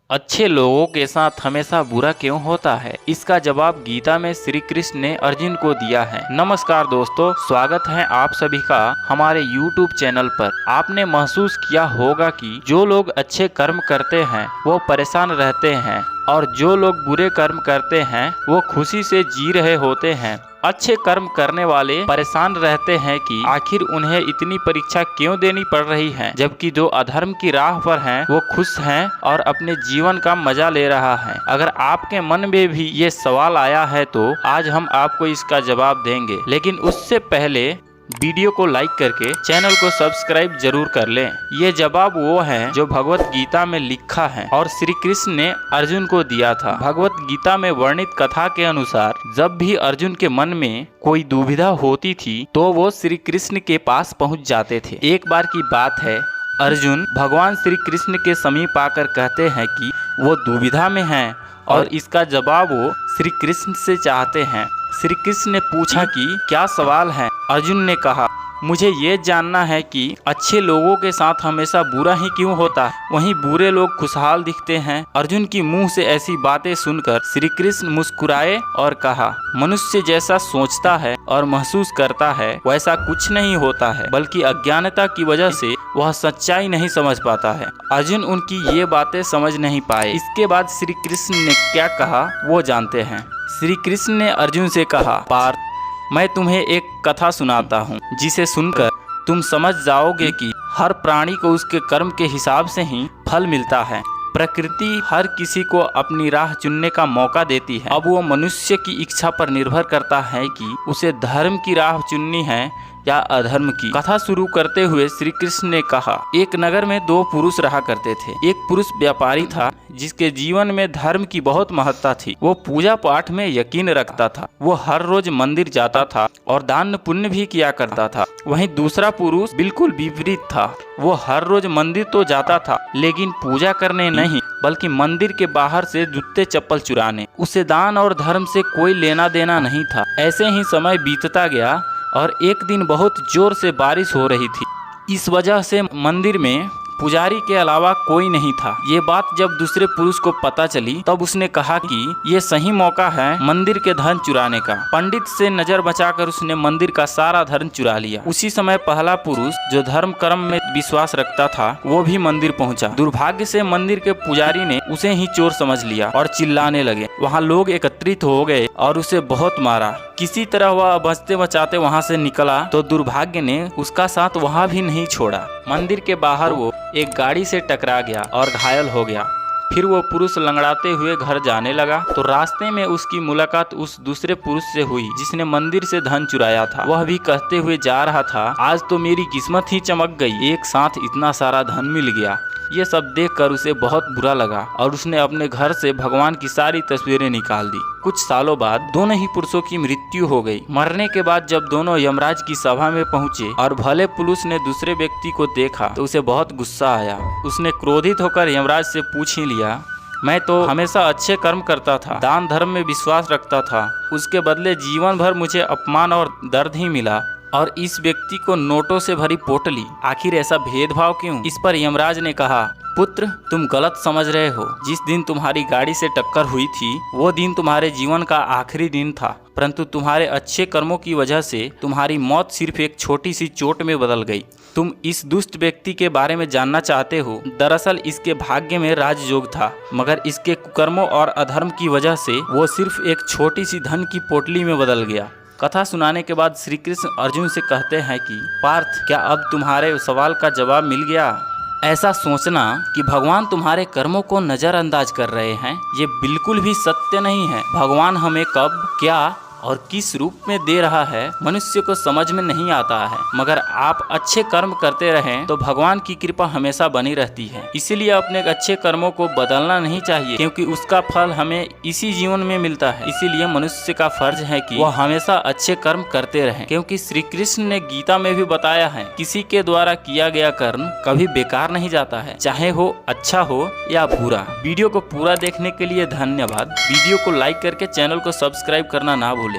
अच्छे लोगों के साथ हमेशा बुरा क्यों होता है? इसका जवाब गीता में श्री कृष्ण ने अर्जुन को दिया है। नमस्कार दोस्तों, स्वागत है आप सभी का हमारे YouTube चैनल पर। आपने महसूस किया होगा कि जो लोग अच्छे कर्म करते हैं वो परेशान रहते हैं और जो लोग बुरे कर्म करते हैं वो खुशी से जी रहे होते हैं। अच्छे कर्म करने वाले परेशान रहते हैं कि आखिर उन्हें इतनी परीक्षा क्यों देनी पड़ रही है, जबकि जो अधर्म की राह पर हैं वो खुश हैं और अपने जीवन का मजा ले रहा है। अगर आपके मन में भी ये सवाल आया है तो आज हम आपको इसका जवाब देंगे, लेकिन उससे पहले वीडियो को लाइक करके चैनल को सब्सक्राइब जरूर कर लें। ये जवाब वो है जो भगवत गीता में लिखा है और श्री कृष्ण ने अर्जुन को दिया था। भगवत गीता में वर्णित कथा के अनुसार जब भी अर्जुन के मन में कोई दुविधा होती थी तो वो श्री कृष्ण के पास पहुंच जाते थे। एक बार की बात है, अर्जुन भगवान श्री कृष्ण के समीप आकर कहते हैं कि वो दुविधा में हैं और इसका जवाब वो श्री कृष्ण से चाहते हैं। श्री कृष्ण ने पूछा कि क्या सवाल है? अर्जुन ने कहा, मुझे ये जानना है कि अच्छे लोगों के साथ हमेशा बुरा ही क्यों होता है, वहीं बुरे लोग खुशहाल दिखते हैं। अर्जुन की मुंह से ऐसी बातें सुनकर श्री कृष्ण मुस्कुराए और कहा, मनुष्य जैसा सोचता है और महसूस करता है वैसा कुछ नहीं होता है, बल्कि अज्ञानता की वजह से वह सच्चाई नहीं समझ पाता है। अर्जुन उनकी ये बातें समझ नहीं पाए। इसके बाद श्री कृष्ण ने क्या कहा वो जानते हैं। श्री कृष्ण ने अर्जुन से कहा, पार्थ, मैं तुम्हें एक कथा सुनाता हूँ जिसे सुनकर तुम समझ जाओगे कि हर प्राणी को उसके कर्म के हिसाब से ही फल मिलता है। प्रकृति हर किसी को अपनी राह चुनने का मौका देती है। अब वो मनुष्य की इच्छा पर निर्भर करता है कि उसे धर्म की राह चुननी है या अधर्म की। कथा शुरू करते हुए श्री कृष्ण ने कहा, एक नगर में दो पुरुष रहा करते थे। एक पुरुष व्यापारी था जिसके जीवन में धर्म की बहुत महत्ता थी। वो पूजा पाठ में यकीन रखता था। वो हर रोज मंदिर जाता था और दान पुण्य भी किया करता था। वहीं दूसरा पुरुष बिल्कुल विपरीत था। वो हर रोज मंदिर तो जाता था लेकिन पूजा करने नहीं, बल्कि मंदिर के बाहर से जूते चप्पल चुराने। उसे दान और धर्म से कोई लेना देना नहीं था। ऐसे ही समय बीतता गया और एक दिन बहुत जोर से बारिश हो रही थी। इस वजह से मंदिर में पुजारी के अलावा कोई नहीं था। ये बात जब दूसरे पुरुष को पता चली तब उसने कहा कि ये सही मौका है मंदिर के धन चुराने का। पंडित से नजर बचाकर उसने मंदिर का सारा धन चुरा लिया। उसी समय पहला पुरुष जो धर्म कर्म में विश्वास रखता था वो भी मंदिर पहुंचा। दुर्भाग्य से मंदिर के पुजारी ने उसे ही चोर समझ लिया और चिल्लाने लगे। वहाँ लोग एकत्रित हो गए और उसे बहुत मारा। किसी तरह वह बचते बचाते वहाँ से निकला तो दुर्भाग्य ने उसका साथ वहाँ भी नहीं छोड़ा। मंदिर के बाहर वो एक गाड़ी से टकरा गया और घायल हो गया। फिर वो पुरुष लंगड़ाते हुए घर जाने लगा तो रास्ते में उसकी मुलाकात उस दूसरे पुरुष से हुई जिसने मंदिर से धन चुराया था। वह भी कहते हुए जा रहा था, आज तो मेरी किस्मत ही चमक गई, एक साथ इतना सारा धन मिल गया। ये सब देखकर उसे बहुत बुरा लगा और उसने अपने घर से भगवान की सारी तस्वीरें निकाल दी। कुछ सालों बाद दोनों ही पुरुषों की मृत्यु हो गई। मरने के बाद जब दोनों यमराज की सभा में पहुंचे और भले पुरुष ने दूसरे व्यक्ति को देखा तो उसे बहुत गुस्सा आया। उसने क्रोधित होकर यमराज से पूछ ही लिया, मैं तो हमेशा अच्छे कर्म करता था, दान धर्म में विश्वास रखता था, उसके बदले जीवन भर मुझे अपमान और दर्द ही मिला, और इस व्यक्ति को नोटों से भरी पोटली, आखिर ऐसा भेदभाव क्यों? इस पर यमराज ने कहा, पुत्र, तुम गलत समझ रहे हो। जिस दिन तुम्हारी गाड़ी से टक्कर हुई थी वो दिन तुम्हारे जीवन का आखिरी दिन था, परंतु तुम्हारे अच्छे कर्मों की वजह से तुम्हारी मौत सिर्फ एक छोटी सी चोट में बदल गई। तुम इस दुष्ट व्यक्ति के बारे में जानना चाहते हो। दरअसल इसके भाग्य में राजयोग था, मगर इसके कुकर्मों और अधर्म की वजह से वो सिर्फ एक छोटी सी धन की पोटली में बदल गया। कथा सुनाने के बाद श्री कृष्ण अर्जुन से कहते हैं कि पार्थ, क्या अब तुम्हारे सवाल का जवाब मिल गया? ऐसा सोचना कि भगवान तुम्हारे कर्मों को नज़रअंदाज कर रहे हैं, ये बिल्कुल भी सत्य नहीं है। भगवान हमें कब, क्या और किस रूप में दे रहा है मनुष्य को समझ में नहीं आता है, मगर आप अच्छे कर्म करते रहें तो भगवान की कृपा हमेशा बनी रहती है। इसीलिए अपने अच्छे कर्मों को बदलना नहीं चाहिए, क्योंकि उसका फल हमें इसी जीवन में मिलता है। इसीलिए मनुष्य का फर्ज है कि वह हमेशा अच्छे कर्म करते रहें, क्योंकि श्री कृष्ण ने गीता में भी बताया है, किसी के द्वारा किया गया कर्म कभी बेकार नहीं जाता है, चाहे हो अच्छा हो या बुरा। वीडियो को पूरा देखने के लिए धन्यवाद। वीडियो को लाइक करके चैनल को सब्सक्राइब करना ना भूलें।